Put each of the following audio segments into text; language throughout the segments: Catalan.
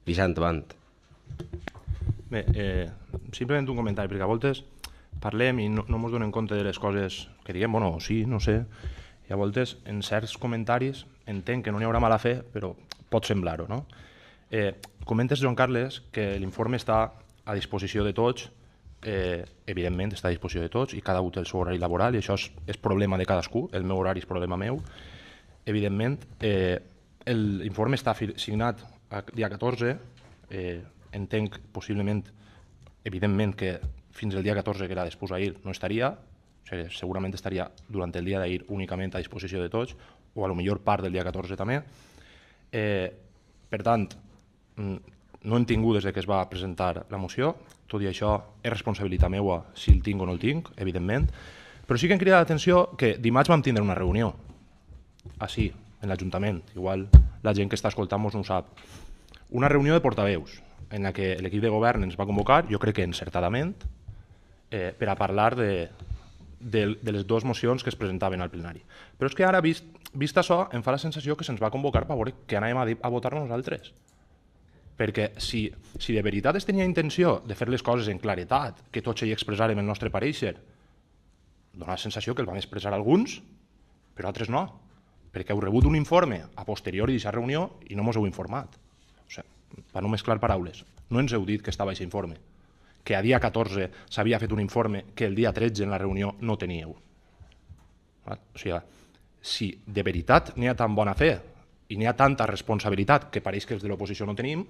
Vicent, avant. Bé, simplement un comentari, perquè a voltes parlem i no ens donem compte de les coses que diguem, bueno, sí, no sé, i a voltes en certs comentaris entenc que no n'hi haurà mala fe, però pot semblar-ho, no? Comentes, Joan Carles, que l'informe està a disposició de tots, evidentment està a disposició de tots i cada un té el seu horari laboral i això és problema de cadascú, el meu horari és problema meu. Evidentment, l'informe està signat el dia 14, entenc possiblement, evidentment que fins el dia 14 que era després d'ahir no estaria, o sigui, segurament estaria durant el dia d'ahir únicament a disposició de tots, o a lo millor part del dia 14 també. Per tant, no hem tingut des que es va presentar la moció, tot i això és responsabilitat meva si el tinc o no el tinc, evidentment, però sí que em crida l'atenció que dimarts vam tindre una reunió, així, en l'Ajuntament, igual la gent que està escoltant-nos no ho sap, una reunió de portaveus en la que l'equip de govern ens va convocar, jo crec que encertadament, per a parlar de les dues mocions que es presentaven al plenari. Però és que ara, vist això, em fa la sensació que se'ns va convocar per veure què anàvem a votar nosaltres. Perquè si de veritat es tenia intenció de fer les coses en claretat, que tots hi expressàrem el nostre pareixer, dona la sensació que el vam expressar alguns, però altres no, perquè heu rebut un informe a posteriori d'aquesta reunió i no ens heu informat. O sigui, per no mesclar paraules, no ens heu dit que estava aquest informe, que a dia 14 s'havia fet un informe que el dia 13 en la reunió no teníeu. O sigui, si de veritat n'hi ha tan bona fe i n'hi ha tanta responsabilitat que pareix que els de l'oposició no tenim,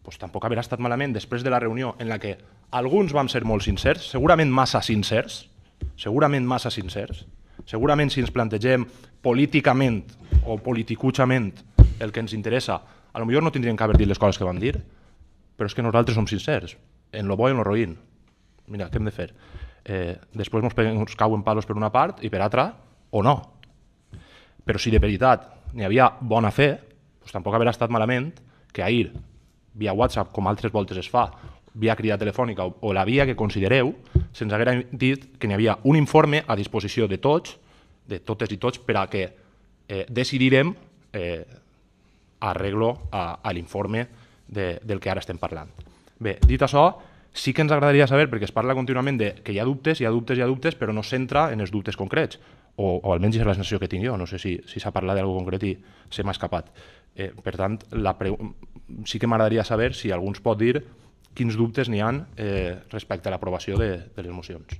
doncs tampoc haurà estat malament després de la reunió en la que alguns vam ser molt sincers, segurament massa sincers, segurament si ens plantegem políticament o politicuchament el que ens interessa, potser no tindríem que haver dit les coses que vam dir, però és que nosaltres som sincers, en lo bo i en lo roïn. Mira, què hem de fer? Després ens cauen palos per una part i per altra, o no. Però si de veritat n'hi havia bona fe, doncs tampoc haurà estat malament que ahir, via WhatsApp, com altres voltes es fa, via crida telefònica o la via que considereu, se'ns haguera dit que n'hi havia un informe a disposició de tots, de totes i tots, per a que decidirem arreglo a l'informe del que ara estem parlant. Bé, dit això, sí que ens agradaria saber, perquè es parla contínuament de que hi ha dubtes, però no s'entra en els dubtes concrets, o almenys és la sensació que tinc jo, no sé si s'ha parlat d'alguna concret i se m'ha escapat. Per tant, sí que m'agradaria saber si algú ens pot dir quins dubtes n'hi ha respecte a l'aprovació de les mocions.